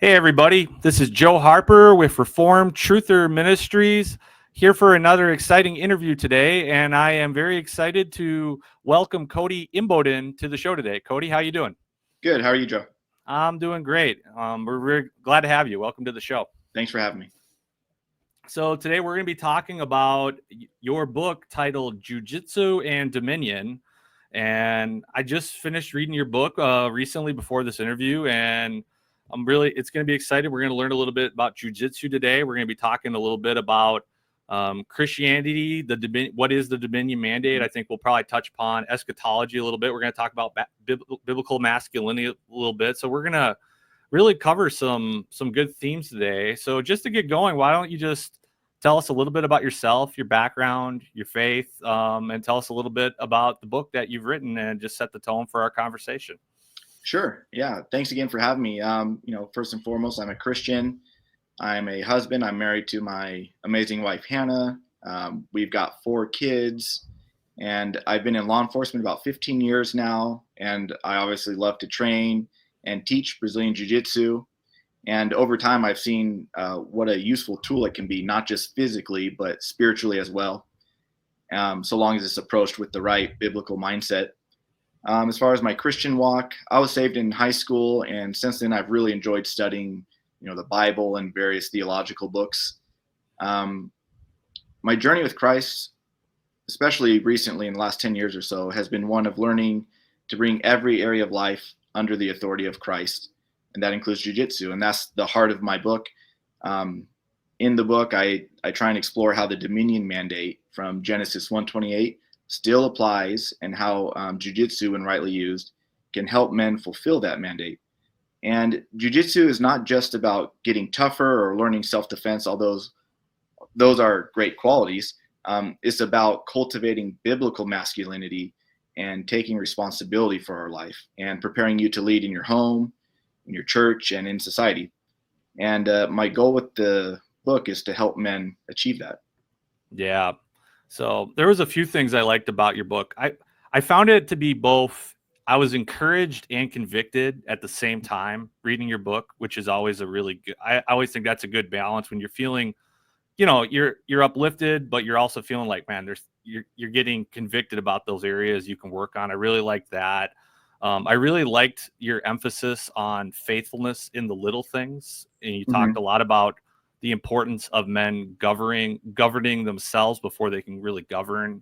Hey, everybody. This is Joe Harper with Reformed Truther Ministries, here for another exciting interview today. And I am very excited to welcome Cody Imboden to the show today. Cody, how you doing? Good. How are you, Joe? I'm doing great. We're very glad to have you. Welcome to the show. Thanks for having me. So today we're going to be talking about your book titled Jiu-Jitsu and Dominion. And I just finished reading your book recently before this interview, and it's going to be exciting. We're going to learn a little bit about jiu-jitsu today. We're going to be talking a little bit about Christianity, what is the Dominion Mandate. I think we'll probably touch upon eschatology a little bit. We're going to talk about biblical masculinity a little bit. So we're going to really cover some good themes today. So just to get going, why don't you just tell us a little bit about yourself, your background, your faith, and tell us a little bit about the book that you've written and just set the tone for our conversation. Sure. Yeah. Thanks again for having me. First and foremost, I'm a Christian. I'm a husband. I'm married to my amazing wife, Hannah. We've got 4 kids, and I've been in law enforcement about 15 years now. And I obviously love to train and teach Brazilian Jiu-Jitsu. And over time, I've seen what a useful tool it can be, not just physically, but spiritually as well, so long as it's approached with the right biblical mindset. As far as my Christian walk, I was saved in high school, and since then I've really enjoyed studying, the Bible and various theological books. My journey with Christ, especially recently in the last 10 years or so, has been one of learning to bring every area of life under the authority of Christ, and that includes jiu-jitsu, and that's the heart of my book. In the book, I try and explore how the Dominion Mandate from Genesis 1:28 still applies, and how jiu-jitsu, when rightly used, can help men fulfill that mandate. And jiu-jitsu is not just about getting tougher or learning self-defense, although those are great qualities. It's about cultivating biblical masculinity and taking responsibility for our life and preparing you to lead in your home, in your church, and in society. And my goal with the book is to help men achieve that. Yeah. So there was a few things I liked about your book. I found it to be both, I was encouraged and convicted at the same time reading your book, which is always a really good, I always think that's a good balance when you're feeling, you're uplifted, but you're also feeling like, man, you're getting convicted about those areas you can work on. I really like that. I really liked your emphasis on faithfulness in the little things. And you talked a lot about the importance of men governing themselves before they can really govern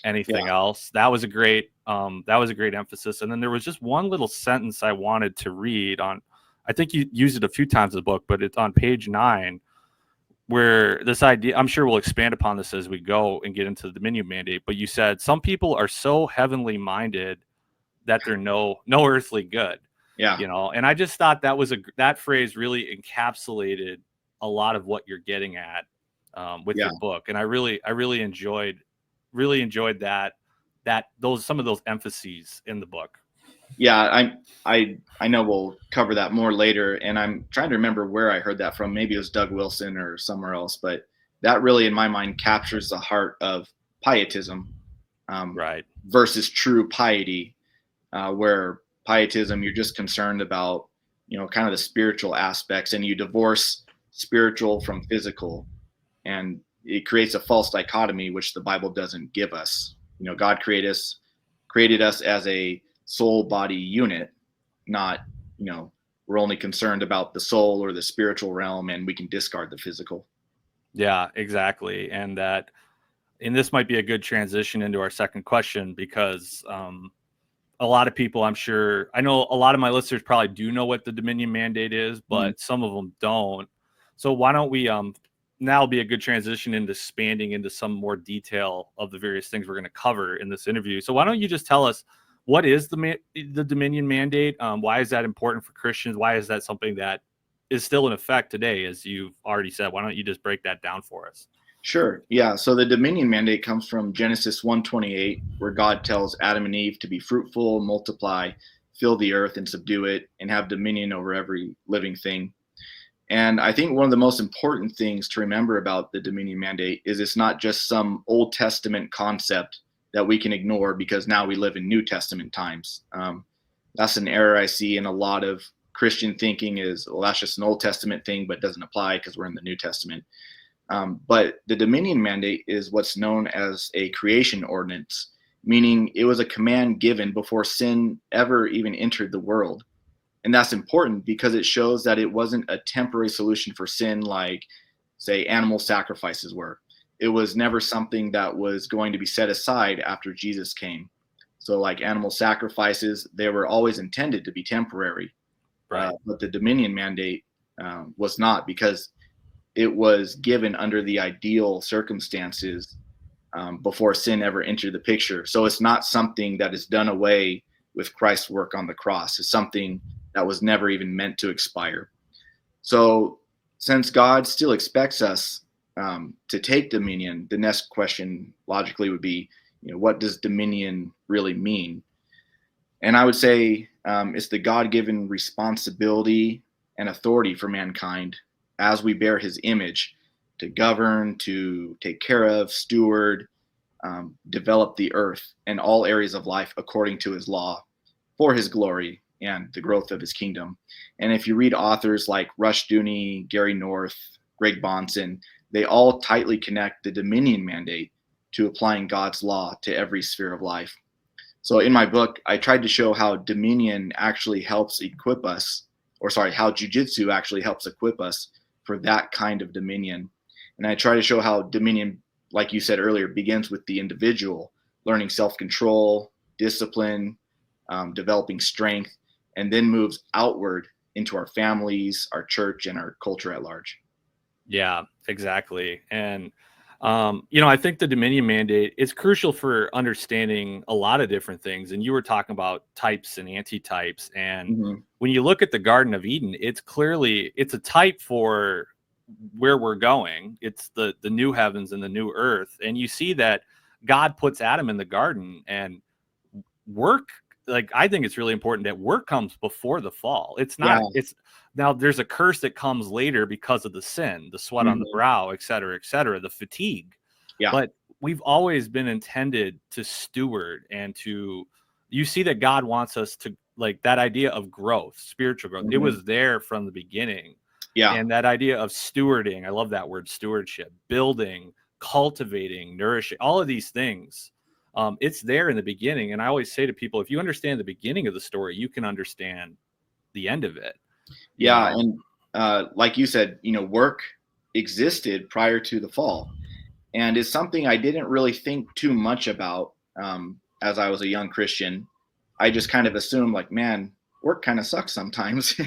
anything else. That was a great emphasis. And then there was just one little sentence I wanted to read on, I think you used it a few times in the book, but it's on page 9, where this idea, I'm sure we'll expand upon this as we go and get into the Dominion Mandate, but you said some people are so heavenly minded that they're no earthly good. Yeah. And I just thought that phrase really encapsulated a lot of what you're getting at with your book. And I really enjoyed that some of those emphases in the book. Yeah, I know we'll cover that more later, and I'm trying to remember where I heard that from. Maybe it was Doug Wilson or somewhere else, but that really, in my mind, captures the heart of pietism, right, versus true piety, where pietism, you're just concerned about, kind of the spiritual aspects, and you divorce spiritual from physical, and it creates a false dichotomy, which the Bible doesn't give us. God created us as a soul body unit, not, we're only concerned about the soul or the spiritual realm, and we can discard the physical. Yeah, exactly. And this might be a good transition into our second question, because a lot of people, I know a lot of my listeners probably do know what the Dominion Mandate is, but some of them don't. So why don't we now be a good transition into expanding into some more detail of the various things we're going to cover in this interview. So why don't you just tell us, what is the Dominion Mandate? Why is that important for Christians? Why is that something that is still in effect today, as you've already said? Why don't you just break that down for us? Sure. Yeah. So the Dominion Mandate comes from Genesis 1:28, where God tells Adam and Eve to be fruitful, multiply, fill the earth, and subdue it, and have dominion over every living thing. And I think one of the most important things to remember about the Dominion Mandate is it's not just some Old Testament concept that we can ignore because now we live in New Testament times. That's an error I see in a lot of Christian thinking is, well, that's just an Old Testament thing, but doesn't apply because we're in the New Testament. But the dominion mandate is what's known as a creation ordinance, meaning it was a command given before sin ever even entered the world. And that's important because it shows that it wasn't a temporary solution for sin like, say, animal sacrifices were. It was never something that was going to be set aside after Jesus came. So like animal sacrifices, they were always intended to be temporary. Right. But the dominion mandate was not, because it was given under the ideal circumstances before sin ever entered the picture. So it's not something that is done away with Christ's work on the cross. It's something that was never even meant to expire. So since God still expects us to take dominion, the next question logically would be, what does dominion really mean? And I would say it's the God-given responsibility and authority for mankind as we bear his image to govern, to take care of, steward, develop the earth and all areas of life according to his law for his glory and the growth of his kingdom. And if you read authors like Rushdoony, Gary North, Greg Bonson, they all tightly connect the dominion mandate to applying God's law to every sphere of life. So in my book, I tried to show how dominion actually helps equip us, how jiu-jitsu actually helps equip us for that kind of dominion. And I try to show how dominion, like you said earlier, begins with the individual, learning self-control, discipline, developing strength, and then moves outward into our families, our church, and our culture at large. Yeah, exactly. And, I think the dominion mandate is crucial for understanding a lot of different things. And you were talking about types and anti-types. And when you look at the Garden of Eden, it's a type for where we're going. It's the new heavens and the new earth. And you see that God puts Adam in the garden, and work, like, I think it's really important that work comes before the fall. It's not, now there's a curse that comes later because of the sin, the sweat on the brow, et cetera, the fatigue. Yeah. But we've always been intended to steward and you see that God wants us to, like, that idea of growth, spiritual growth. It was there from the beginning. Yeah. And that idea of stewarding, I love that word, stewardship, building, cultivating, nourishing, all of these things. It's there in the beginning. And I always say to people, if you understand the beginning of the story, you can understand the end of it. Yeah. And like you said, work existed prior to the fall. And it's something I didn't really think too much about as I was a young Christian. I just kind of assumed, like, man, work kind of sucks sometimes.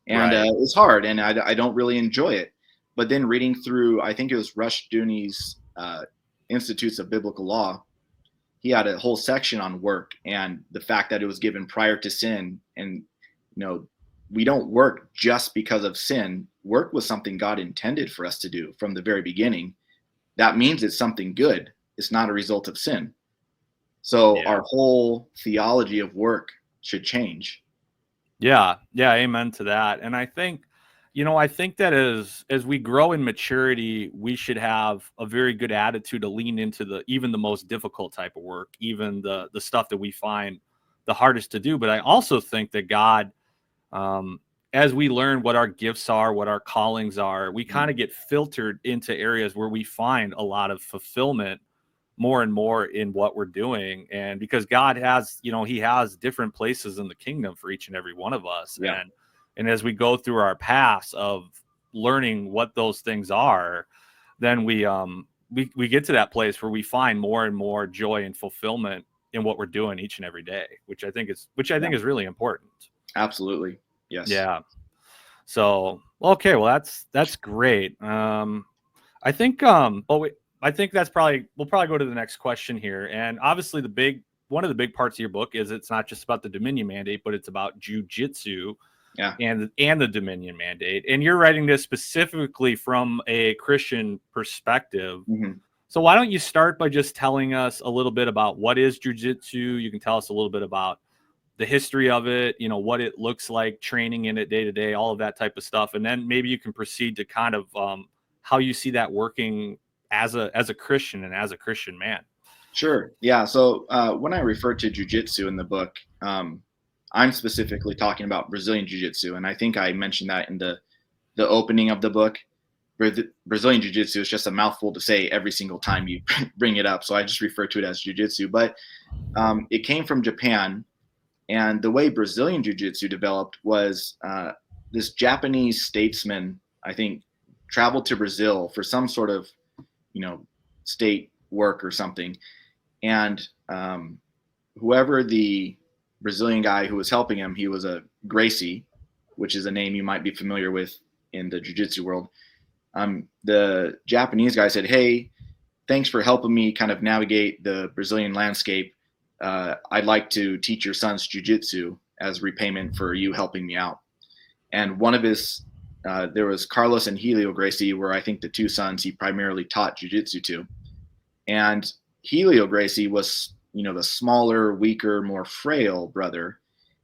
And it's hard, and I don't really enjoy it. But then reading through, I think it was Rushdoony's Institutes of Biblical Law, he had a whole section on work and the fact that it was given prior to sin. And, we don't work just because of sin. Work was something God intended for us to do from the very beginning. That means it's something good. It's not a result of sin. So our whole theology of work should change. Yeah, amen to that. And I think, I think that as we grow in maturity, we should have a very good attitude to lean into even the most difficult type of work, even the stuff that we find the hardest to do. But I also think that God, as we learn what our gifts are, what our callings are, we kind of get filtered into areas where we find a lot of fulfillment more and more in what we're doing. And because God has, he has different places in the kingdom for each and every one of us. Yeah. And as we go through our paths of learning what those things are, then we get to that place where we find more and more joy and fulfillment in what we're doing each and every day, which I think is really important. Absolutely. Yes. Yeah. So, okay. Well, that's great. I think, I think we'll probably go to the next question here. And obviously one of the big parts of your book is it's not just about the dominion mandate, but it's about jiu-jitsu and the dominion mandate. And you're writing this specifically from a Christian perspective. So why don't you start by just telling us a little bit about what is jiu-jitsu? You can tell us a little bit about the history of it, what it looks like, training in it day to day, all of that type of stuff. And then maybe you can proceed to kind of how you see that working as a Christian and as a Christian man. Sure. Yeah. So when I refer to jiu-jitsu in the book, I'm specifically talking about Brazilian Jiu-Jitsu, and I think I mentioned that in the opening of the book. Brazilian Jiu-Jitsu is just a mouthful to say every single time you bring it up, so I just refer to it as Jiu-Jitsu. But it came from Japan, and the way Brazilian Jiu-Jitsu developed was this Japanese statesman, I think, traveled to Brazil for some sort of, state work or something, and whoever the Brazilian guy who was helping him, he was a Gracie, which is a name you might be familiar with in the jiu-jitsu world. The Japanese guy said, "Hey, thanks for helping me kind of navigate the Brazilian landscape. I'd like to teach your sons jiu-jitsu as repayment for you helping me out." And one of his, there was Carlos and Helio Gracie, were I think the two sons he primarily taught jiu-jitsu to. And Helio Gracie was, the smaller, weaker, more frail brother.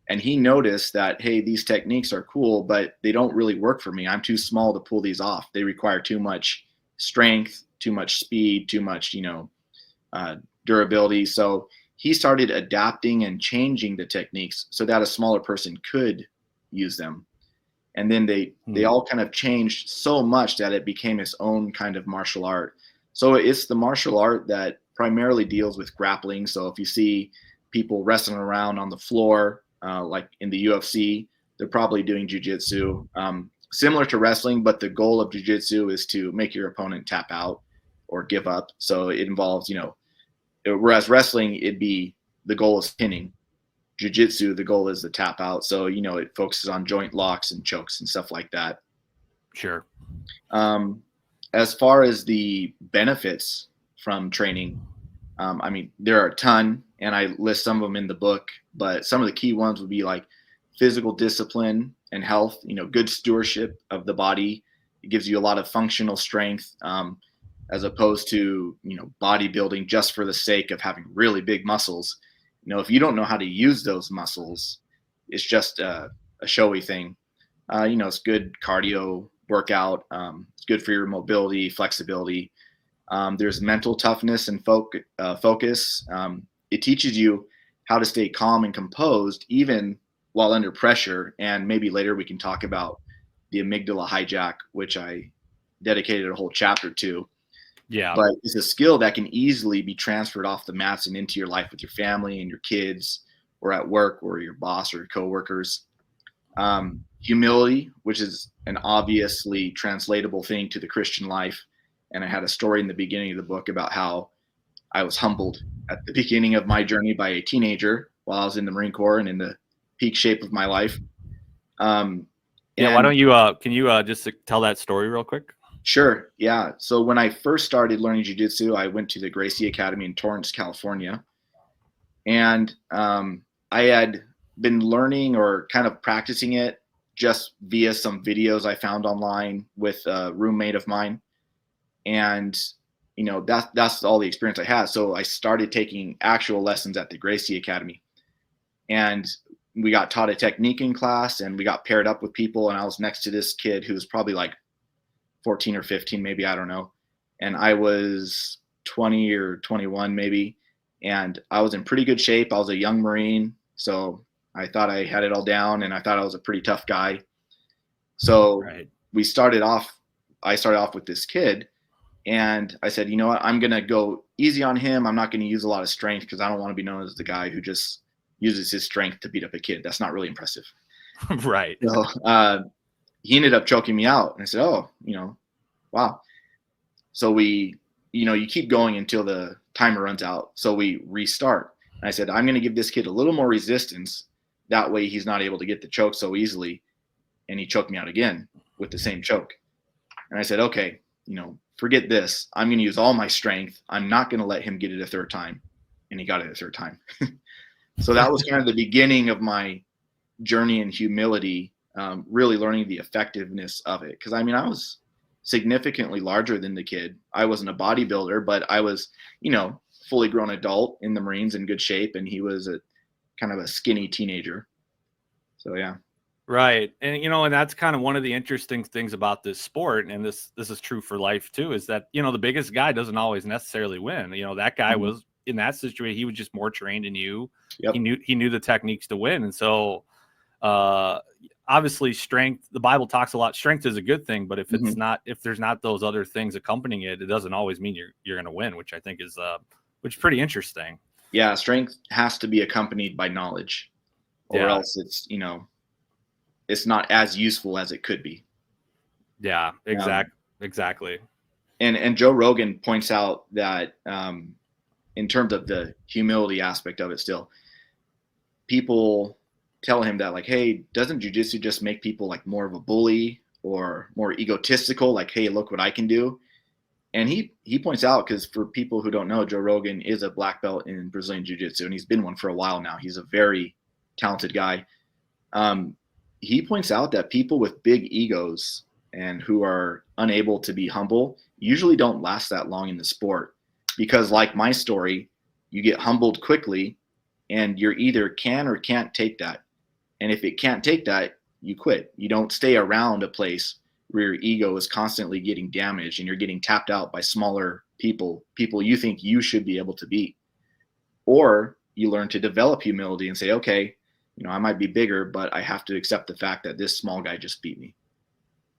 And he noticed that, hey, these techniques are cool, but they don't really work for me. I'm too small to pull these off. They require too much strength, too much speed, too much, durability. So he started adapting and changing the techniques so that a smaller person could use them. And then they all kind of changed so much that it became its own kind of martial art. So it's the martial art that primarily deals with grappling. So if you see people wrestling around on the floor, like in the UFC, they're probably doing jiu-jitsu, similar to wrestling, but the goal of jiu-jitsu is to make your opponent tap out or give up. So it involves, whereas wrestling, the goal is pinning. Jiu-jitsu, the goal is the tap out. So, it focuses on joint locks and chokes and stuff like that. Sure. As far as the benefits from training, there are a ton, and I list some of them in the book, but some of the key ones would be like physical discipline and health, good stewardship of the body. It gives you a lot of functional strength, as opposed to, bodybuilding just for the sake of having really big muscles. If you don't know how to use those muscles, it's just a showy thing. It's good cardio workout. It's good for your mobility, flexibility. There's mental toughness and focus. It teaches you how to stay calm and composed, even while under pressure. And maybe later we can talk about the amygdala hijack, which I dedicated a whole chapter to. Yeah. But it's a skill that can easily be transferred off the mats and into your life with your family and your kids, or at work, or your boss or your coworkers. Humility, which is an obviously translatable thing to the Christian life. And I had a story in the beginning of the book about how I was humbled at the beginning of my journey by a teenager while I was in the Marine Corps and in the peak shape of my life. Why don't you, can you just tell that story real quick? Sure. Yeah. So when I first started learning jiu-jitsu, I went to the Gracie Academy in Torrance, California. And I had been learning or kind of practicing it just via some videos I found online with a roommate of mine. And, that's all the experience I had. So I started taking actual lessons at the Gracie Academy. And we got taught a technique in class, and we got paired up with people. And I was next to this kid who was probably like 14 or 15, maybe, I don't know. And I was 20 or 21 maybe. And I was in pretty good shape. I was a young Marine. So I thought I had it all down, and I thought I was a pretty tough guy. So Right. I started off with this kid, and I said, you know what, I'm going to go easy on him. I'm not going to use a lot of strength because I don't want to be known as the guy who just uses his strength to beat up a kid. That's not really impressive. Right. So he ended up choking me out, and I said, oh, wow. So you keep going until the timer runs out. So we restart. And I said, I'm going to give this kid a little more resistance. That way he's not able to get the choke so easily. And he choked me out again with the same choke. And I said, okay, forget this. I'm going to use all my strength. I'm not going to let him get it a third time. And he got it a third time. So that was kind of the beginning of my journey in humility, really learning the effectiveness of it. Because I was significantly larger than the kid. I wasn't a bodybuilder, but I was, fully grown adult in the Marines in good shape. And he was a kind of a skinny teenager. So, yeah. Right. And, and that's kind of one of the interesting things about this sport. And this is true for life too, is that, the biggest guy doesn't always necessarily win. That guy was in that situation, he was just more trained than you. Yep. He knew the techniques to win. And so obviously strength, the Bible talks a lot. Strength is a good thing, but if it's not, if there's not those other things accompanying it, it doesn't always mean you're going to win, which I think is pretty interesting. Yeah. Strength has to be accompanied by knowledge, or else it's, it's not as useful as it could be. Yeah, exactly. And Joe Rogan points out that in terms of the humility aspect of it, still, people tell him that, like, hey, doesn't jiu-jitsu just make people like more of a bully or more egotistical? Like, hey, look what I can do. And he points out, because for people who don't know, Joe Rogan is a black belt in Brazilian jiu-jitsu, and he's been one for a while now. He's a very talented guy. He points out that people with big egos and who are unable to be humble usually don't last that long in the sport, because, like my story, you get humbled quickly and you're either can or can't take that. And if it can't take that, you quit. You don't stay around a place where your ego is constantly getting damaged and you're getting tapped out by smaller people you think you should be able to beat. Or you learn to develop humility and say, okay, I might be bigger, but I have to accept the fact that this small guy just beat me.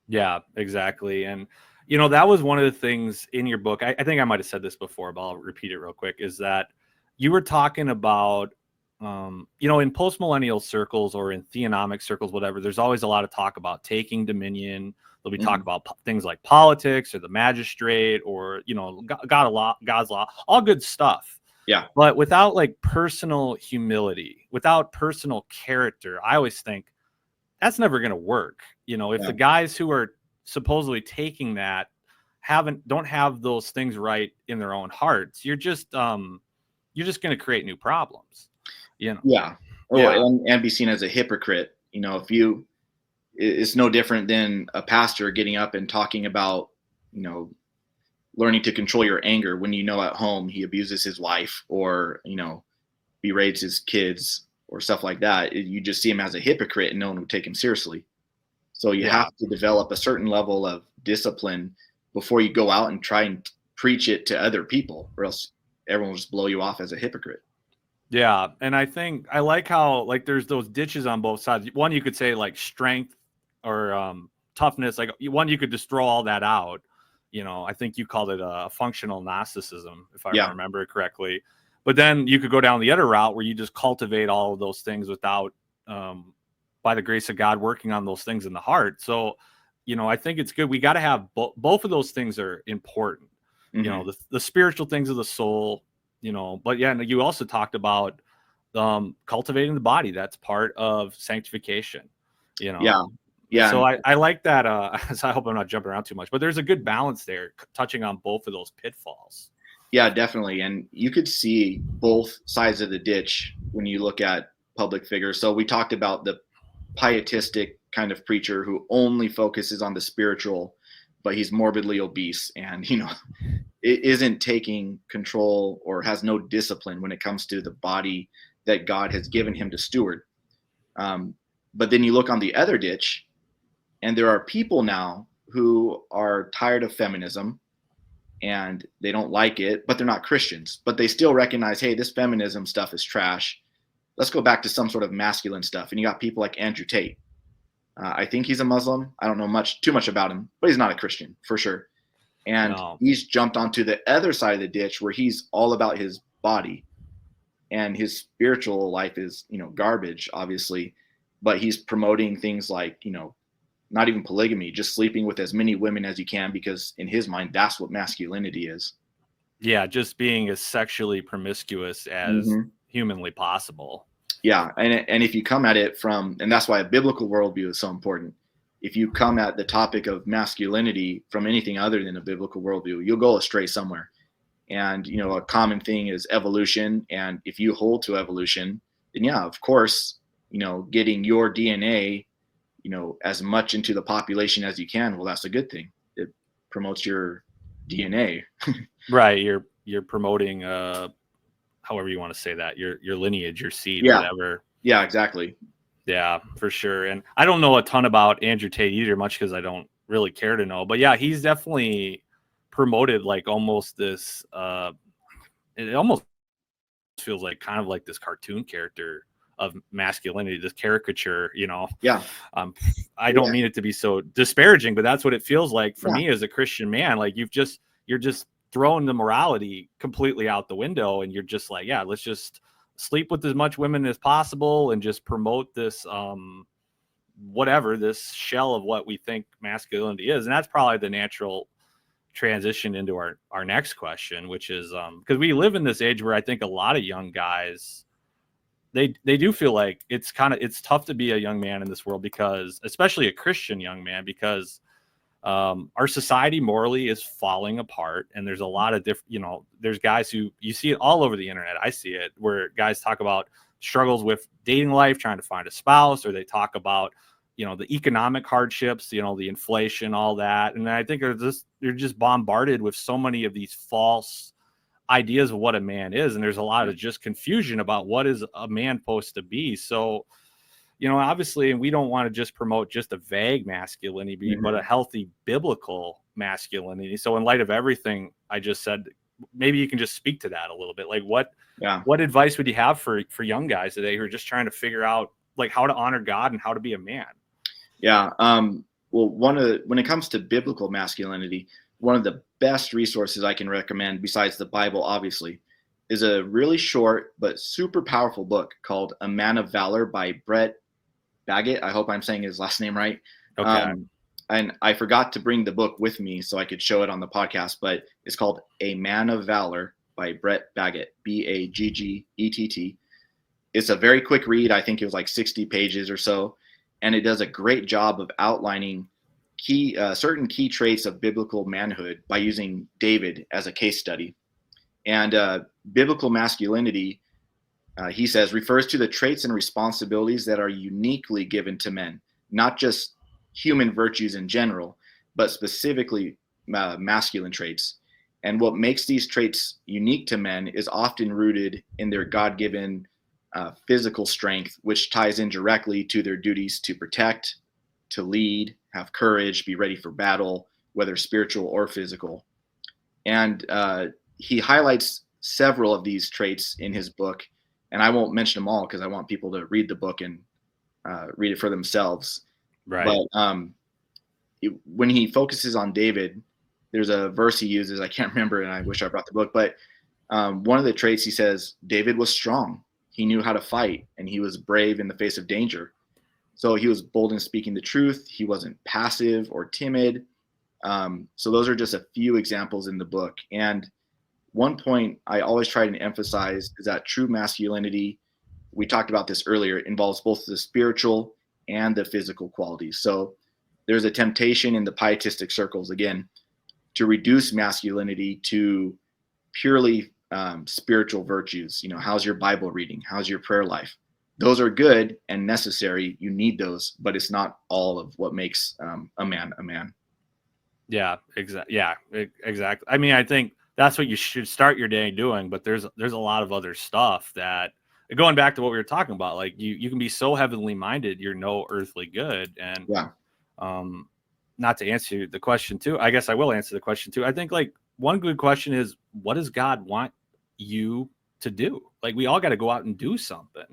Yeah, exactly. And, that was one of the things in your book. I think I might have said this before, but I'll repeat it real quick, is that you were talking about, in post-millennial circles or in theonomic circles, whatever, there's always a lot of talk about taking dominion. There'll be talk about things like politics or the magistrate or, God's law, all good stuff. Yeah. But without like personal humility, without personal character, I always think that's never going to work. If the guys who are supposedly taking that don't have those things right in their own hearts, you're just going to create new problems. Yeah. And be seen as a hypocrite. It's no different than a pastor getting up and talking about, learning to control your anger when at home he abuses his wife or, berates his kids or stuff like that. You just see him as a hypocrite and no one would take him seriously. So you have to develop a certain level of discipline before you go out and try and preach it to other people, or else everyone will just blow you off as a hypocrite. Yeah. And I think I like how like there's those ditches on both sides. One, you could say like strength or toughness, like one, you could just throw all that out. I think you called it a functional Gnosticism, if I remember it correctly. But then you could go down the other route where you just cultivate all of those things without, by the grace of God, working on those things in the heart. So, I think it's good. We got to have both of those things are important. The spiritual things of the soul, but you also talked about cultivating the body. That's part of sanctification, Yeah. So I like that. So I hope I'm not jumping around too much, but there's a good balance there, touching on both of those pitfalls. Yeah, definitely. And you could see both sides of the ditch when you look at public figures. So we talked about the pietistic kind of preacher who only focuses on the spiritual, but he's morbidly obese and, it isn't taking control or has no discipline when it comes to the body that God has given him to steward. But then you look on the other ditch, and there are people now who are tired of feminism and they don't like it, but they're not Christians, but they still recognize, hey, this feminism stuff is trash. Let's go back to some sort of masculine stuff. And you got people like Andrew Tate. I think he's a Muslim. I don't know too much about him, but he's not a Christian for sure. And he's jumped onto the other side of the ditch where he's all about his body, and his spiritual life is, garbage, obviously, but he's promoting things like, not even polygamy, just sleeping with as many women as you can, because in his mind, that's what masculinity is. Yeah. Just being as sexually promiscuous as humanly possible. Yeah. And if you come at it from, and that's why a biblical worldview is so important. If you come at the topic of masculinity from anything other than a biblical worldview, you'll go astray somewhere. And, a common thing is evolution. And if you hold to evolution, then of course, getting your DNA, as much into the population as you can, well, that's a good thing. It promotes your DNA. Right. You're promoting, however you want to say that, your lineage, your seed, whatever. Yeah, exactly. Yeah, for sure. And I don't know a ton about Andrew Tate either, much because I don't really care to know. But he's definitely promoted like almost this, it almost feels like kind of like this cartoon character of masculinity, this caricature, Yeah. I don't mean it to be so disparaging, but that's what it feels like for Yeah. me as a Christian man. Like you're just throwing the morality completely out the window, and you're just like, yeah, let's just sleep with as much women as possible and just promote this, whatever, this shell of what we think masculinity is. And that's probably the natural transition into our next question, which is, because we live in this age where I think a lot of young guys, they do feel like it's tough to be a young man in this world, because especially a Christian young man, because our society morally is falling apart, and there's a lot of different, there's guys who, you see it all over the internet. I see it where guys talk about struggles with dating life, trying to find a spouse, or they talk about, the economic hardships, the inflation, all that. And I think they're just bombarded with so many of these false ideas of what a man is. And there's a lot of just confusion about what is a man supposed to be. So, obviously, and we don't want to just promote just a vague masculinity, but a healthy biblical masculinity. So in light of everything I just said, maybe you can just speak to that a little bit. Like what advice would you have for young guys today who are just trying to figure out like how to honor God and how to be a man? Yeah. Well, when it comes to biblical masculinity, one of the best resources I can recommend, besides the Bible, obviously, is a really short but super powerful book called A Man of Valor by Brett Baggett. I hope I'm saying his last name right. Okay. And I forgot to bring the book with me so I could show it on the podcast, but it's called A Man of Valor by Brett Baggett, Baggett. It's a very quick read. I think it was like 60 pages or so. And it does a great job of outlining certain key traits of biblical manhood by using David as a case study. And biblical masculinity, he says, refers to the traits and responsibilities that are uniquely given to men, not just human virtues in general, but specifically masculine traits. And what makes these traits unique to men is often rooted in their God-given physical strength, which ties in directly to their duties to protect, to lead, have courage, be ready for battle, whether spiritual or physical. And he highlights several of these traits in his book, and I won't mention them all because I want people to read the book and read it for themselves. Right. But when he focuses on David, there's a verse he uses. I can't remember, and I wish I brought the book. But one of the traits, he says, David was strong. He knew how to fight, and he was brave in the face of danger. So he was bold in speaking the truth. He wasn't passive or timid. So those are just a few examples in the book. And one point I always try to emphasize is that true masculinity, we talked about this earlier, involves both the spiritual and the physical qualities. So there's a temptation in the pietistic circles, again, to reduce masculinity to purely spiritual virtues. How's your Bible reading? How's your prayer life? Those are good and necessary. You need those, but it's not all of what makes a man a man. Yeah, exactly. Yeah, exactly. I mean, I think that's what you should start your day doing, but there's a lot of other stuff that, going back to what we were talking about, like you can be so heavenly minded, you're no earthly good. And not to answer the question too, I guess I will answer the question too. I think like one good question is, what does God want you to do? Like we all got to go out and do something.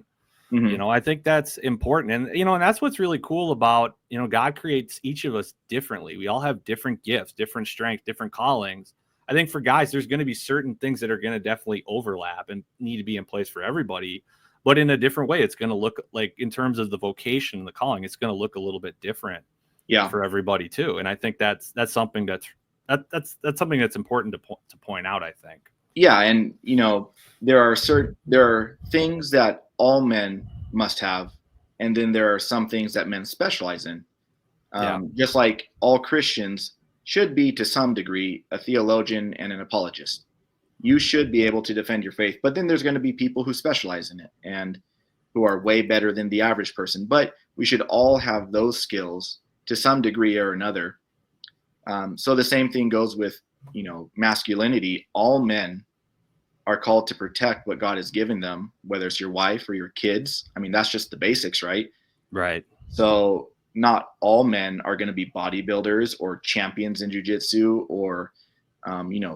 Mm-hmm. I think that's important. And, and that's what's really cool about, God creates each of us differently. We all have different gifts, different strengths, different callings. I think for guys, there's going to be certain things that are going to definitely overlap and need to be in place for everybody, but in a different way. It's going to look like, in terms of the vocation and the calling, it's going to look a little bit different for everybody too. And I think that's something that's something that's important to point out, I think. Yeah. And, there are things that all men must have. And then there are some things that men specialize in. Just like all Christians should be, to some degree, a theologian and an apologist. You should be able to defend your faith, but then there's going to be people who specialize in it and who are way better than the average person. But we should all have those skills to some degree or another. So the same thing goes with, masculinity. All men are called to protect what God has given them, whether it's your wife or your kids. I mean, that's just the basics, right? Right. So not all men are going to be bodybuilders or champions in jiu-jitsu or,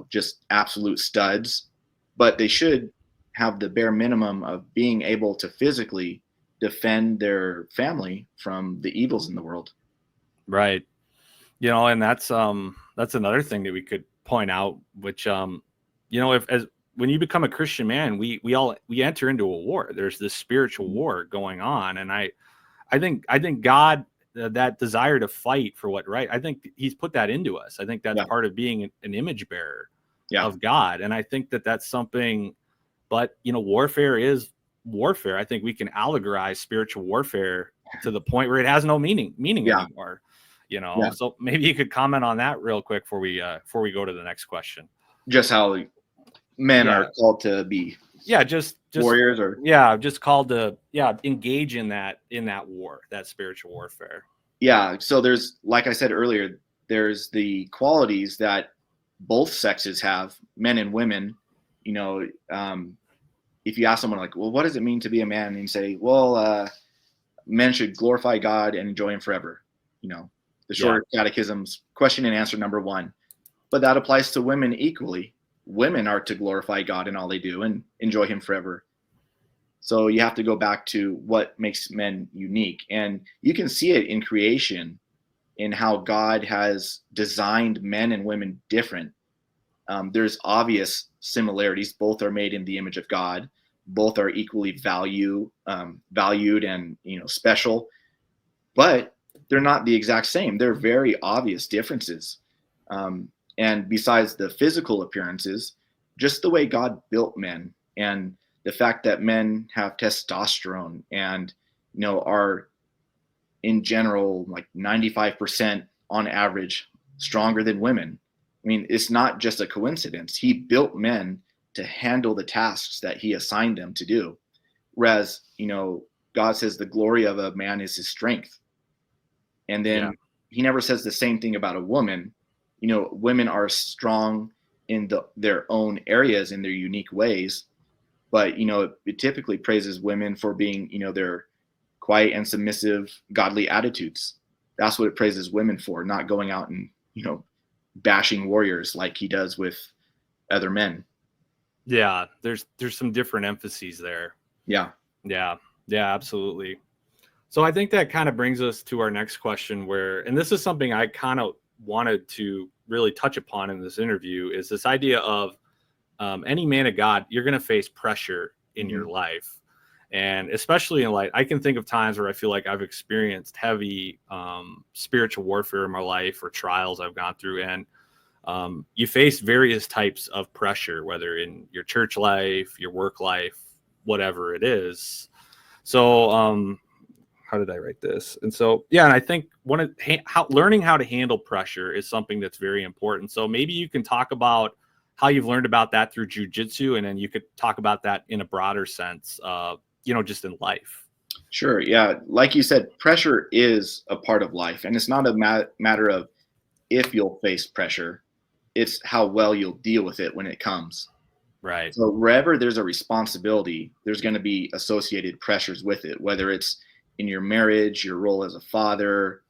just absolute studs, but they should have the bare minimum of being able to physically defend their family from the evils in the world. Right. And that's another thing that we could point out, which when you become a Christian man, we enter into a war. There's this spiritual war going on, and I think God, that desire to fight for what right, I think he's put that into us. I think that's part of being an image bearer of God, and I think that that's something. But warfare is warfare. I think we can allegorize spiritual warfare to the point where it has no meaning anymore. So maybe you could comment on that real quick before we go to the next question. Just how men are called to be just warriors, or just called to engage in that war, that spiritual warfare. So there's, like I said earlier, there's the qualities that both sexes have, men and women. If you ask someone like, well, what does it mean to be a man? And you say, well, men should glorify God and enjoy him forever. The short catechism's question and answer number 1. But that applies to women equally. Women are to glorify God in all they do and enjoy him forever. So you have to go back to what makes men unique. And you can see it in creation, in how God has designed men and women different. There's obvious similarities. Both are made in the image of God. Both are equally valued and special. But they're not the exact same. They're very obvious differences. And besides the physical appearances, just the way God built men, and the fact that men have testosterone and are in general like 95% on average stronger than women. I mean, it's not just a coincidence. He built men to handle the tasks that he assigned them to do. Whereas, God says the glory of a man is his strength. And then he never says the same thing about a woman. Women are strong in their own areas, in their unique ways. But, it typically praises women for being, their quiet and submissive, godly attitudes. That's what it praises women for, not going out and, bashing warriors like he does with other men. Yeah, there's some different emphases there. Yeah, absolutely. So I think that kind of brings us to our next question, and this is something I kind of wanted to really touch upon in this interview, is this idea of any man of God, you're going to face pressure in your life. And especially in light, I can think of times where I feel like I've experienced heavy spiritual warfare in my life, or trials I've gone through. And you face various types of pressure, whether in your church life, your work life, whatever it is. So how did I write this? And so, and I think learning how to handle pressure is something that's very important. So maybe you can talk about how you've learned about that through jiu-jitsu, and then you could talk about that in a broader sense, just in life. Sure. Yeah. Like you said, pressure is a part of life, and it's not a matter of if you'll face pressure. It's how well you'll deal with it when it comes. Right. So wherever there's a responsibility, there's going to be associated pressures with it, whether it's in your marriage, your role as a father,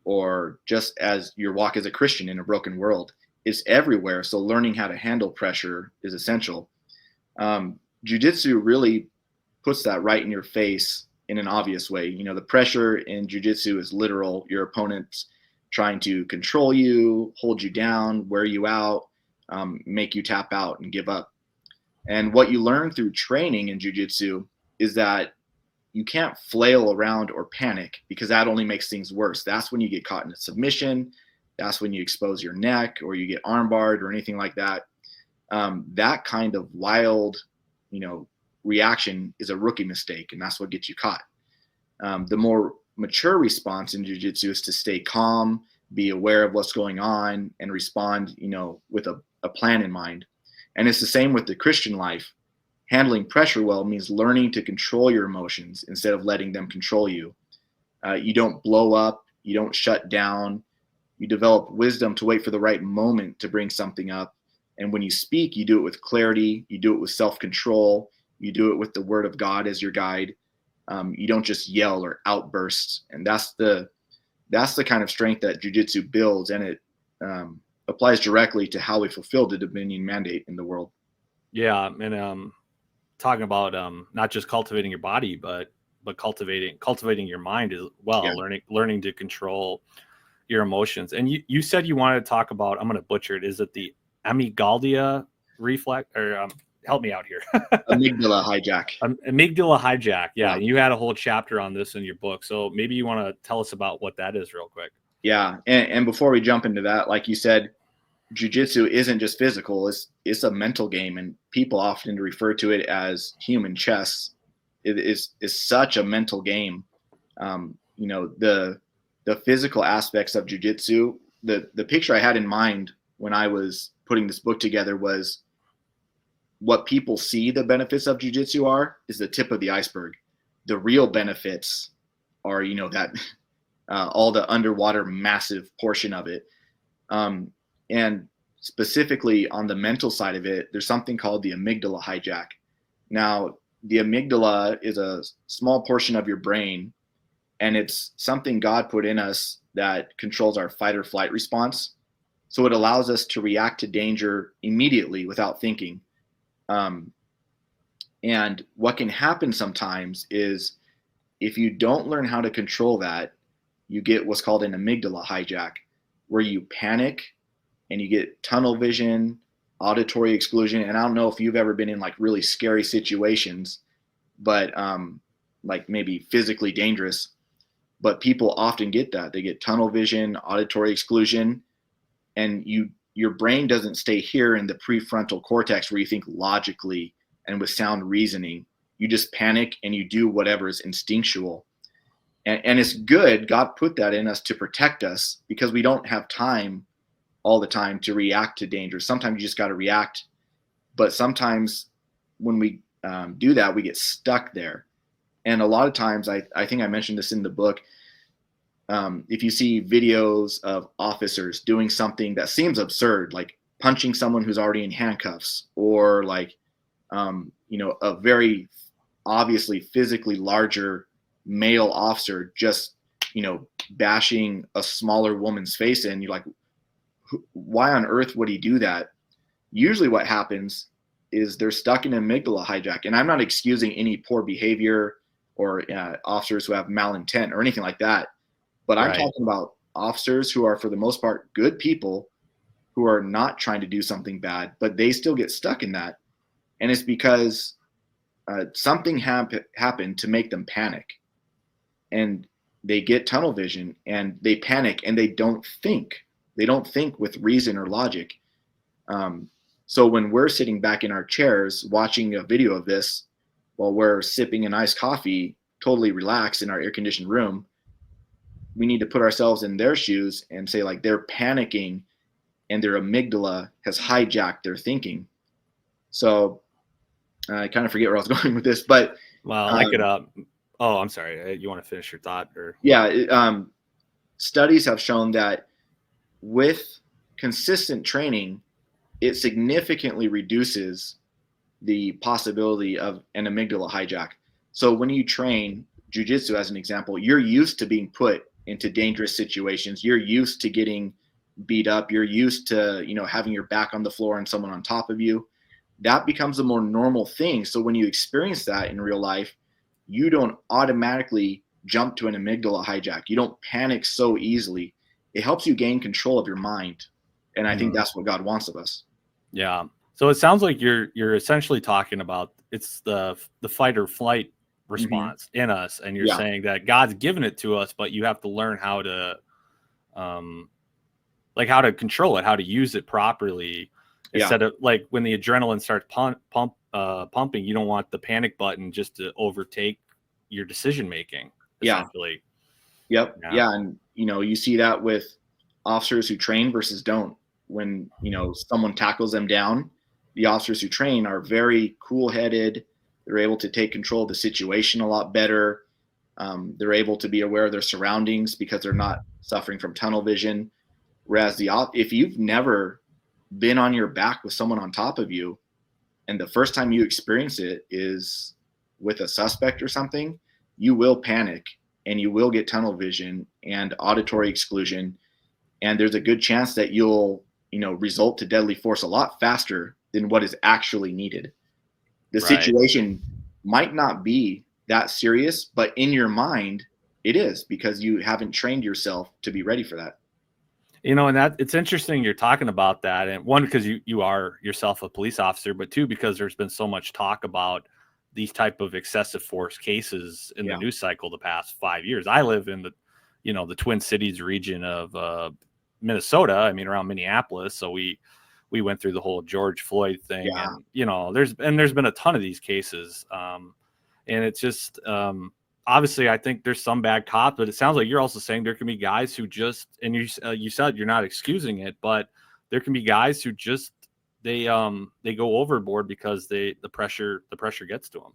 or just as your walk as a Christian in a broken world. It's everywhere. So learning how to handle pressure is essential. Jiu-jitsu really puts that right in your face in an obvious way. The pressure in jiu-jitsu is literal. Your opponent's trying to control you, hold you down, wear you out, make you tap out and give up. And what you learn through training in jiu-jitsu is that you can't flail around or panic, because that only makes things worse. That's when you get caught in a submission. That's when you expose your neck, or you get armbarred or anything like that. That kind of wild, reaction is a rookie mistake, and that's what gets you caught. The more mature response in jiu-jitsu is to stay calm, be aware of what's going on, and respond, with a plan in mind. And it's the same with the Christian life. Handling pressure well means learning to control your emotions instead of letting them control you. You don't blow up. You don't shut down. You develop wisdom to wait for the right moment to bring something up. And when you speak, you do it with clarity. You do it with self-control. You do it with the word of God as your guide. You don't just yell or outburst. And that's the kind of strength that jiu-jitsu builds, and it applies directly to how we fulfill the Dominion mandate in the world. Yeah, and talking about not just cultivating your body, but cultivating your mind as well, Yeah. learning to control your emotions. And you said you wanted to talk about, I'm going to butcher it. Is it the amygdala reflex, or help me out here? Amygdala hijack. Amygdala hijack. Yeah. Yeah. You had a whole chapter on this in your book. So maybe you want to tell us about what that is real quick. Yeah. And before we jump into that, like you said, jiu-jitsu isn't just physical, it's a mental game, and people often refer to it as human chess. It is such a mental game. The physical aspects of jiu-jitsu, the picture I had in mind when I was putting this book together was what people see the benefits of jiu-jitsu is the tip of the iceberg. The real benefits are, that all the underwater massive portion of it. And specifically on the mental side of it, there's something called the amygdala hijack. Now, the amygdala is a small portion of your brain, and it's something God put in us that controls our fight or flight response. So it allows us to react to danger immediately without thinking. And what can happen sometimes is if you don't learn how to control that, you get what's called an amygdala hijack, where you panic and you get tunnel vision, auditory exclusion. And I don't know if you've ever been in like really scary situations, but like maybe physically dangerous, but people often get that. They get tunnel vision, auditory exclusion, and your brain doesn't stay here in the prefrontal cortex where you think logically and with sound reasoning. You just panic and you do whatever is instinctual. And it's good. God put that in us to protect us because we don't have time all the time to react to danger. Sometimes you just got to react. But sometimes when we do that, we get stuck there. And a lot of times, I think I mentioned this in the book, if you see videos of officers doing something that seems absurd, like punching someone who's already in handcuffs, or like, a very obviously physically larger male officer just, bashing a smaller woman's face in, you're like, why on earth would he do that? Usually what happens is they're stuck in an amygdala hijack. And I'm not excusing any poor behavior or officers who have malintent or anything like that. But I'm talking about officers who are, for the most part, good people who are not trying to do something bad, but they still get stuck in that. And it's because something happened to make them panic. And they get tunnel vision and they panic and they don't think. They don't think with reason or logic. So when we're sitting back in our chairs watching a video of this while we're sipping an iced coffee, totally relaxed in our air-conditioned room, we need to put ourselves in their shoes and say, like, they're panicking and their amygdala has hijacked their thinking. So I kind of forget where I was going with this, but well, I could oh, I'm sorry, you want to finish your thought? Or studies have shown that with consistent training, it significantly reduces the possibility of an amygdala hijack. So when you train jiu-jitsu, as an example, you're used to being put into dangerous situations. You're used to getting beat up. You're used to, having your back on the floor and someone on top of you. That becomes a more normal thing. So when you experience that in real life, you don't automatically jump to an amygdala hijack. You don't panic so easily. It helps you gain control of your mind. And I think that's what God wants of us. Yeah. So it sounds like you're essentially talking about it's the fight or flight response in us, and you're saying that God's given it to us, but you have to learn how to how to control it, how to use it properly, instead of like when the adrenaline starts pumping, you don't want the panic button just to overtake your decision making, essentially. Yeah. And you see that with officers who train versus don't. When someone tackles them down, the officers who train are very cool-headed. They're able to take control of the situation a lot better. They're able to be aware of their surroundings because they're not suffering from tunnel vision. Whereas if you've never been on your back with someone on top of you, and the first time you experience it is with a suspect or something, you will panic and you will get tunnel vision and auditory exclusion. And there's a good chance that you'll, result to deadly force a lot faster than what is actually needed. The Right. situation might not be that serious, but in your mind, it is, because you haven't trained yourself to be ready for that. And that it's interesting you're talking about that. And one, because you are yourself a police officer, but two, because there's been so much talk about these type of excessive force cases in the Yeah. news cycle the past 5 years. I live in the Twin Cities region of Minnesota. I mean, around Minneapolis. So we went through the whole George Floyd thing, Yeah. and there's been a ton of these cases. And it's just obviously, I think there's some bad cops, but it sounds like you're also saying there can be guys who just, and you said you're not excusing it, but there can be guys who just they go overboard because the pressure gets to them.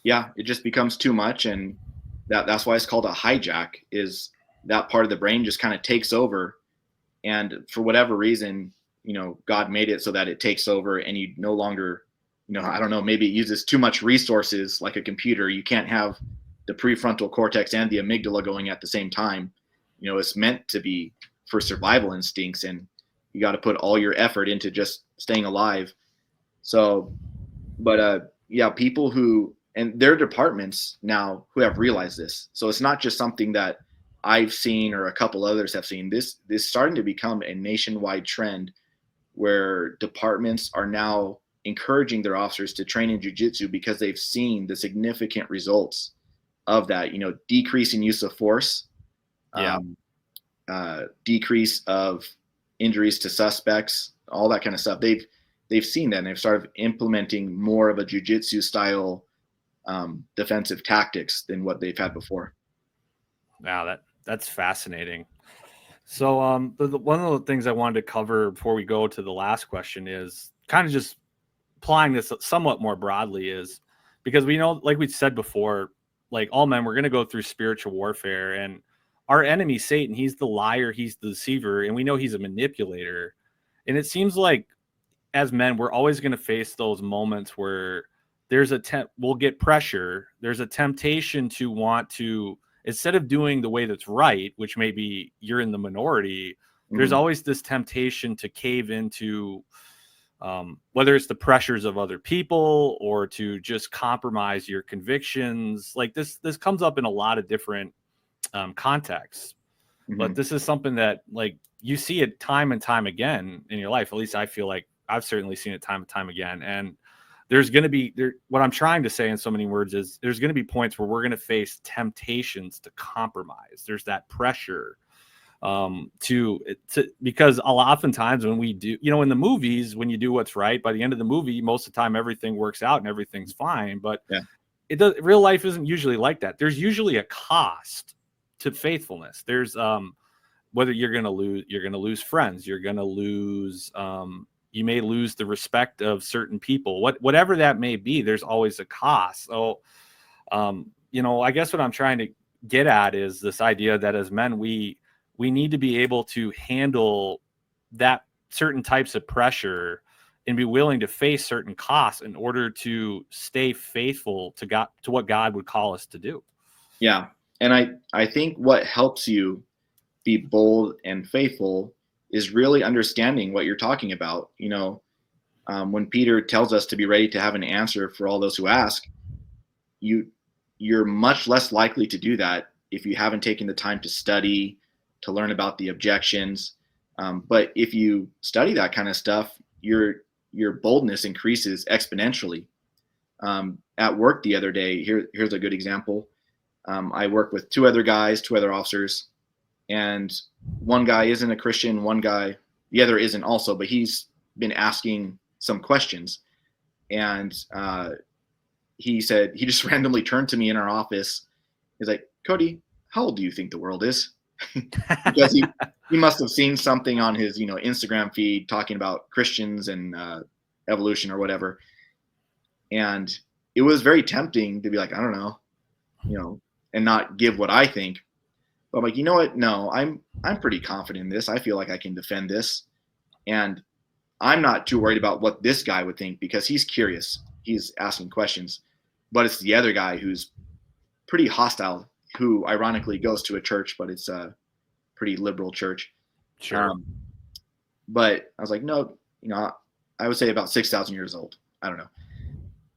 Yeah. It just becomes too much. And that's why it's called a hijack, is that part of the brain just kind of takes over. And for whatever reason, God made it so that it takes over, and you no longer, I don't know, maybe it uses too much resources like a computer. You can't have the prefrontal cortex and the amygdala going at the same time. It's meant to be for survival instincts, and you got to put all your effort into just staying alive. So, but yeah, people who, and there are departments now who have realized this. So it's not just something that I've seen or a couple others have seen. This starting to become a nationwide trend, where departments are now encouraging their officers to train in jiu-jitsu because they've seen the significant results of that. Decreasing use of force, Yeah. decrease of injuries to suspects, all that kind of stuff. They've seen that, and they've started implementing more of a jiu-jitsu style defensive tactics than what they've had before. Wow, that's fascinating. So one of the things I wanted to cover before we go to the last question is kind of just applying this somewhat more broadly, is because we know, like we said before, like all men, we're going to go through spiritual warfare, and our enemy, Satan, he's the liar, he's the deceiver, and we know he's a manipulator. And it seems like as men, we're always going to face those moments where we'll get pressure. There's a temptation to want to, instead of doing the way that's right, which maybe you're in the minority, there's always this temptation to cave into whether it's the pressures of other people or to just compromise your convictions. Like this comes up in a lot of different contexts, but this is something that, like, you see it time and time again in your life. At least I feel like I've certainly seen it time and time again. And there's going to be what I'm trying to say in so many words is there's going to be points where we're going to face temptations to compromise. There's that pressure to because oftentimes when we do, in the movies, when you do what's right, by the end of the movie, most of the time everything works out and everything's fine. But real life isn't usually like that. There's usually a cost to faithfulness. There's whether you're going to lose friends, you're going to lose you may lose the respect of certain people, whatever that may be. There's always a cost. So I guess what I'm trying to get at is this idea that as men, we need to be able to handle that certain types of pressure and be willing to face certain costs in order to stay faithful to God, to what God would call us to do. Yeah. And I think what helps you be bold and faithful is really understanding what you're talking about. When Peter tells us to be ready to have an answer for all those who ask, you're much less likely to do that if you haven't taken the time to study, to learn about the objections. But if you study that kind of stuff, your boldness increases exponentially. At work the other day, here's a good example. I work with two other officers, and one guy isn't a Christian, the other isn't also, but he's been asking some questions. And he said, he just randomly turned to me in our office. He's like, "Cody, how old do you think the world is?" Because he must have seen something on his Instagram feed talking about Christians and evolution or whatever. And it was very tempting to be like, I don't know, and not give what I think. But I'm like, you know what? No, I'm pretty confident in this. I feel like I can defend this. And I'm not too worried about what this guy would think, because he's curious. He's asking questions. But it's the other guy who's pretty hostile, who ironically goes to a church, but it's a pretty liberal church. Sure. But I was like, no, I would say about 6,000 years old. I don't know.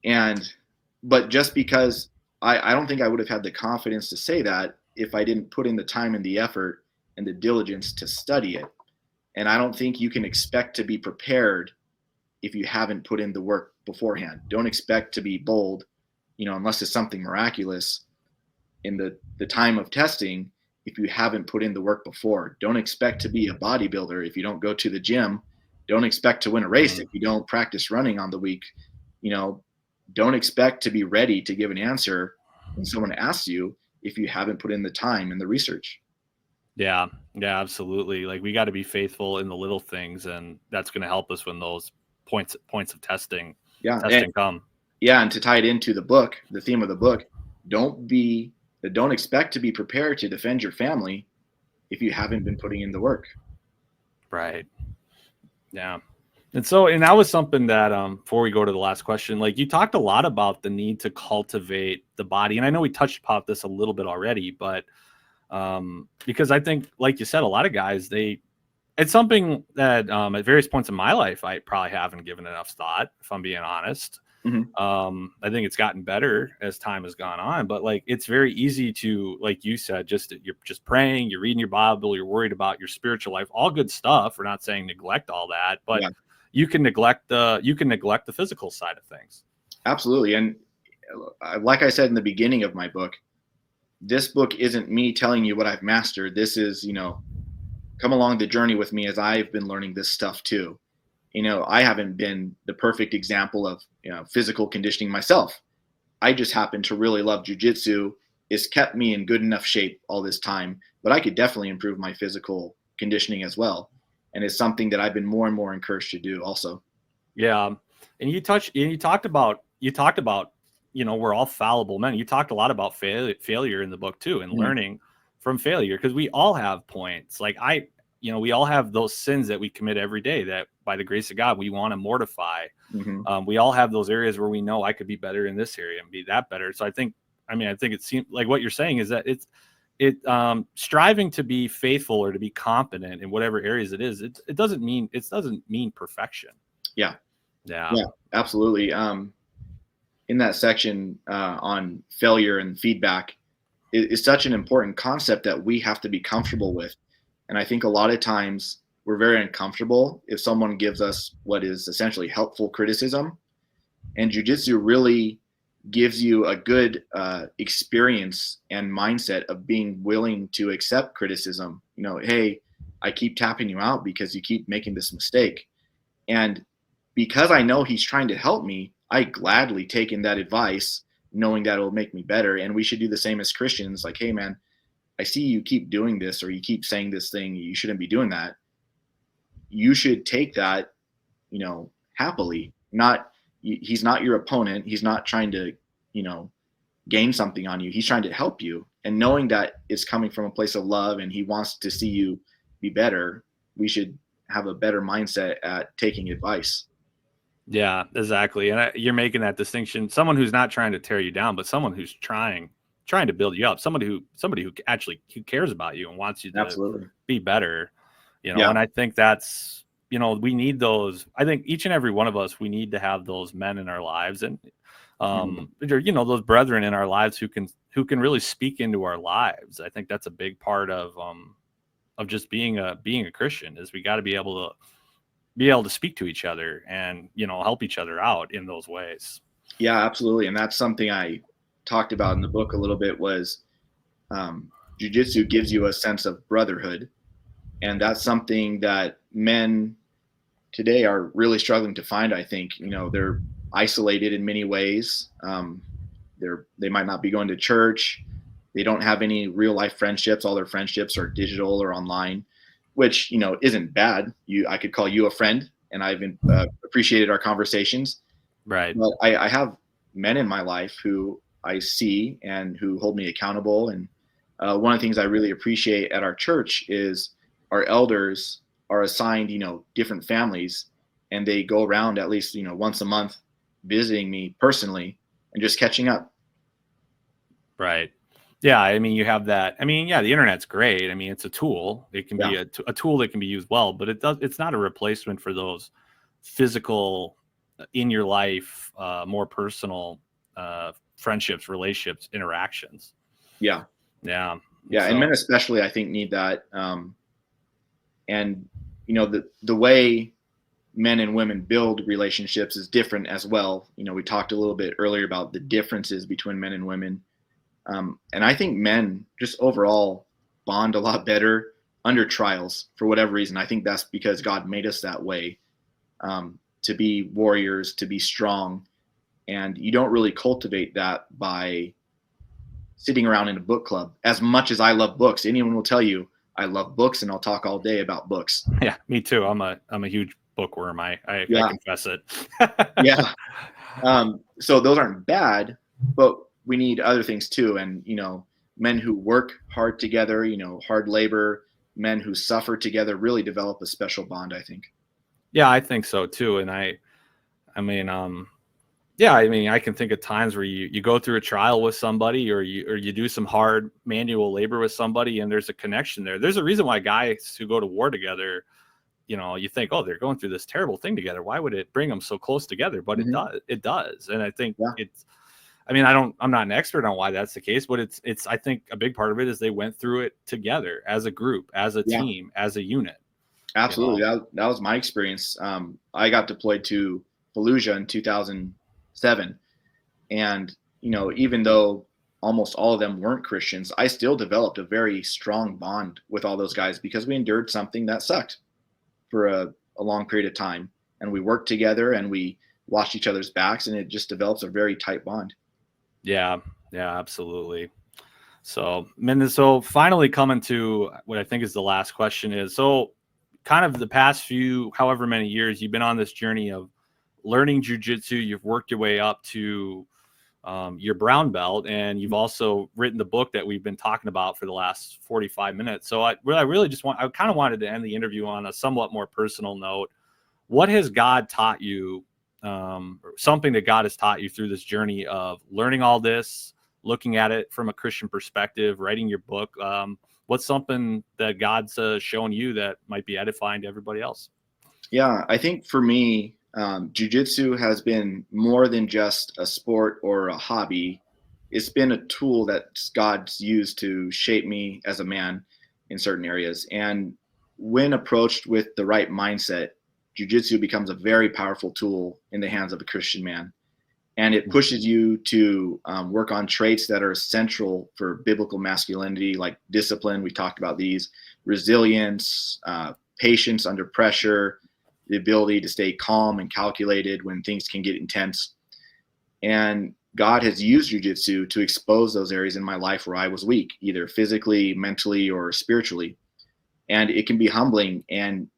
But just because I don't think I would have had the confidence to say that if I didn't put in the time and the effort and the diligence to study it. And I don't think you can expect to be prepared if you haven't put in the work beforehand. Don't expect to be bold, unless it's something miraculous in the time of testing if you haven't put in the work before. Don't expect to be a bodybuilder if you don't go to the gym. Don't expect to win a race if you don't practice running on the week. Don't expect to be ready to give an answer when someone asks you if you haven't put in the time and the research. Yeah, absolutely. Like, we got to be faithful in the little things, and that's going to help us when those points of testing come. Yeah, and to tie it into the book, the theme of the book, don't expect to be prepared to defend your family if you haven't been putting in the work. Right. Yeah. And that was something that, before we go to the last question, like, you talked a lot about the need to cultivate the body. And I know we touched upon this a little bit already, but because I think, like you said, a lot of guys, it's something that at various points in my life, I probably haven't given enough thought, if I'm being honest. Mm-hmm. I think it's gotten better as time has gone on, but like, it's very easy to, like you said, you're just praying, you're reading your Bible, you're worried about your spiritual life, all good stuff. We're not saying neglect all that, but you can neglect the physical side of things. Absolutely. And like I said in the beginning of my book, this book isn't me telling you what I've mastered. This is, come along the journey with me as I've been learning this stuff too. I haven't been the perfect example of, physical conditioning myself. I just happen to really love jiu-jitsu. It's kept me in good enough shape all this time, but I could definitely improve my physical conditioning as well. And it's something that I've been more and more encouraged to do also. Yeah. And you talked about, we're all fallible men. You talked a lot about failure in the book too, and learning from failure, because we all have points. Like, we all have those sins that we commit every day that by the grace of God, we want to mortify. We all have those areas where we know I could be better in this area and be that better. So I think it seems like what you're saying is that striving to be faithful or to be competent in whatever areas it is, it doesn't mean perfection. Yeah, absolutely. In that section on failure and feedback, is such an important concept that we have to be comfortable with. And I think a lot of times we're very uncomfortable if someone gives us what is essentially helpful criticism. And jiu-jitsu really gives you a good experience and mindset of being willing to accept criticism. Hey, I keep tapping you out because you keep making this mistake. And because I know he's trying to help me, I gladly take in that advice, knowing that it will make me better. And we should do the same as Christians. Like, hey, man, I see you keep doing this, or you keep saying this thing. You shouldn't be doing that. You should take that, happily. He's not your opponent. He's not trying to, gain something on you. He's trying to help you. And knowing that it's coming from a place of love and he wants to see you be better, we should have a better mindset at taking advice. Yeah, exactly. And you're making that distinction. Someone who's not trying to tear you down, but someone who's trying to build you up. Somebody who actually cares about you and wants you to be better. And I think that's, we need those. I think each and every one of us, we need to have those men in our lives, and those brethren in our lives who can really speak into our lives. I think that's a big part of just being a Christian, is we got to be able to speak to each other and, help each other out in those ways. Yeah, absolutely. And that's something I talked about in the book a little bit, was jiu-jitsu gives you a sense of brotherhood. And that's something that men today are really struggling to find. I think, they're isolated in many ways. They might not be going to church. They don't have any real life friendships. All their friendships are digital or online, which, isn't bad. I could call you a friend, and I've appreciated our conversations. Right. But I have men in my life who I see and who hold me accountable. And one of the things I really appreciate at our church is our elders are assigned, different families, and they go around at least, once a month visiting me personally and just catching up. Right. Yeah. I mean, you have that. I mean, yeah, the internet's great. I mean, it's a tool. It can be a tool that can be used well, but it's not a replacement for those physical in your life, more personal friendships, relationships, interactions. Yeah. Yeah. Yeah. So, And men especially, I think, need that. And, the way men and women build relationships is different as well. We talked a little bit earlier about the differences between men and women. And I think men just overall bond a lot better under trials for whatever reason. I think that's because God made us that way, to be warriors, to be strong. And you don't really cultivate that by sitting around in a book club. As much as I love books, anyone will tell you I love books and I'll talk all day about books. yeah, me too. I'm a huge bookworm. I Yeah. confess it. Yeah. So those aren't bad, but we need other things too. And, men who work hard together, hard labor, men who suffer together really develop a special bond, I think. Yeah, I think so too. And I mean, yeah, I mean, I can think of times where you go through a trial with somebody, or you do some hard manual labor with somebody, and there's a connection there. There's a reason why guys who go to war together, you think, oh, they're going through this terrible thing together. Why would it bring them so close together? But it does. And I think I'm not an expert on why that's the case, but it's, I think a big part of it is they went through it together as a group, as a team, as a unit. Absolutely. That was my experience. I got deployed to Fallujah in 2007. And, even though almost all of them weren't Christians, I still developed a very strong bond with all those guys because we endured something that sucked for a long period of time. And we worked together and we watched each other's backs, and it just develops a very tight bond. Yeah, absolutely. So finally coming to what I think is the last question is, so kind of the past few, however many years, you've been on this journey of learning jiu-jitsu. You've worked your way up to your brown belt, and you've also written the book that we've been talking about for the last 45 minutes. So I kind of wanted to end the interview on a somewhat more personal note. What has God taught you, something that God has taught you through this journey of learning all this, looking at it from a Christian perspective, writing your book? What's something that God's shown you that might be edifying to everybody else? Yeah, I think for me, jiu-jitsu has been more than just a sport or a hobby. It's been a tool that God's used to shape me as a man in certain areas. And when approached with the right mindset, jiu-jitsu becomes a very powerful tool in the hands of a Christian man. And it pushes you to work on traits that are central for biblical masculinity, like discipline. We talked about these: resilience, patience under pressure, the ability to stay calm and calculated when things can get intense. And God has used jiu-jitsu to expose those areas in my life where I was weak, either physically, mentally, or spiritually. And it can be humbling. And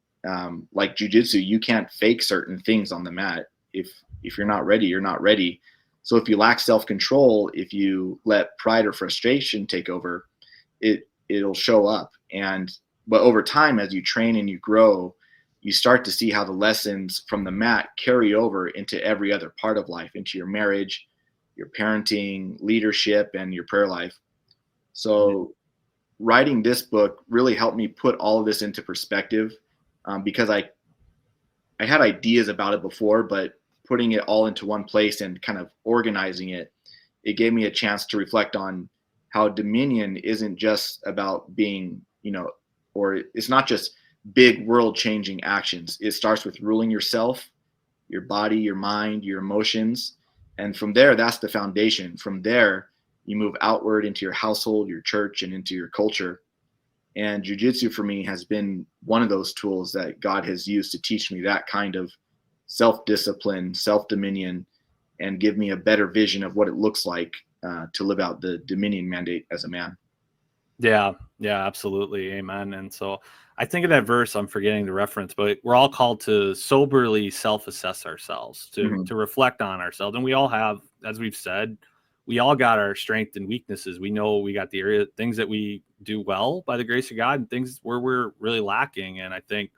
like jiu-jitsu, you can't fake certain things on the mat. If you're not ready, you're not ready. So if you lack self-control, if you let pride or frustration take over, it'll show up. But over time, as you train and you grow, you start to see how the lessons from the mat carry over into every other part of life, into your marriage, your parenting, leadership, and your prayer life. So writing this book really helped me put all of this into perspective, because I had ideas about it before, but putting it all into one place and kind of organizing it, it gave me a chance to reflect on how Dominion isn't just about being, or it's not just big world-changing actions. It starts with ruling yourself, your body, your mind, your emotions. And from there, that's the foundation. From there, you move outward into your household, your church, and into your culture. And jiu-jitsu for me has been one of those tools that God has used to teach me that kind of self-discipline, self-dominion, and give me a better vision of what it looks like to live out the Dominion mandate as a man. Yeah, absolutely. Amen. And so I think of that verse, I'm forgetting the reference, but we're all called to soberly self-assess ourselves, to reflect on ourselves. And we all have, as we've said, we all got our strengths and weaknesses. We know we got the things that we do well by the grace of God, and things where we're really lacking. And I think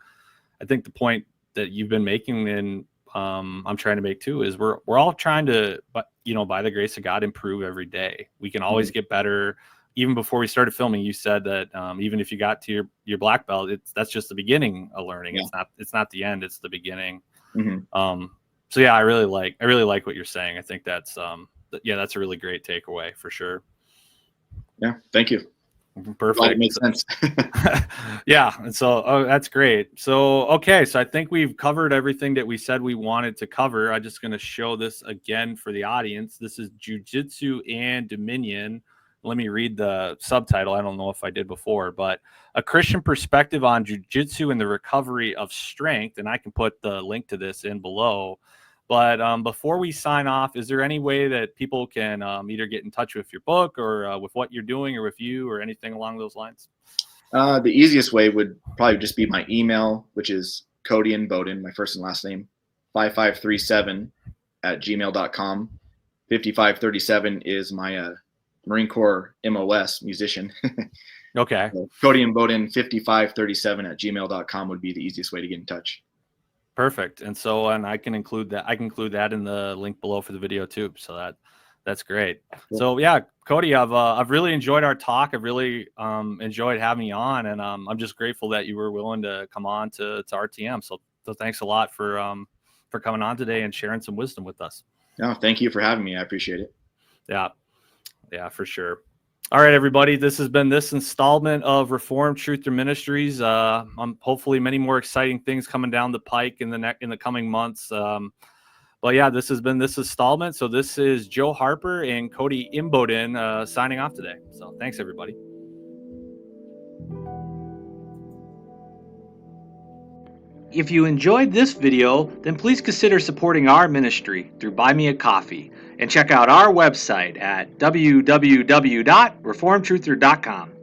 the point that you've been making, and I'm trying to make too, is we're all trying to, but by the grace of God, improve every day. We can always get better. Even before we started filming, you said that even if you got to your black belt, that's just the beginning of learning. Yeah. It's not the end, it's the beginning. So yeah, I really like what you're saying. I think that's that's a really great takeaway for sure. Yeah, thank you. Perfect. It makes sense. Yeah, and so that's great. So okay, so I think we've covered everything that we said we wanted to cover. I'm just going to show this again for the audience. This is Jiu-Jitsu and Dominion. Let me read the subtitle. I don't know if I did before, but a Christian perspective on Jiu-Jitsu and the recovery of strength. And I can put the link to this in below. But before we sign off, is there any way that people can either get in touch with your book or with what you're doing or with you or anything along those lines? The easiest way would probably just be my email, which is Cody Imboden, my first and last name, 5537@gmail.com. 5537 is my Marine Corps MOS musician. Okay. So Cody Imboden 5537@gmail.com would be the easiest way to get in touch. Perfect. And I can include that. I can include that in the link below for the video too. So that's great. Cool. So yeah, Cody, I've really enjoyed our talk. I've really enjoyed having you on, and I'm just grateful that you were willing to come on to RTM. So thanks a lot for coming on today and sharing some wisdom with us. No, thank you for having me. I appreciate it. Yeah, for sure. All right, everybody. This has been this installment of Reformed Truther Ministries. Hopefully, many more exciting things coming down the pike in the coming months. But yeah, this has been this installment. So this is Joe Harper and Cody Imboden signing off today. So thanks, everybody. If you enjoyed this video, then please consider supporting our ministry through BuyMeACoffee and check out our website at www.reformedtruther.com.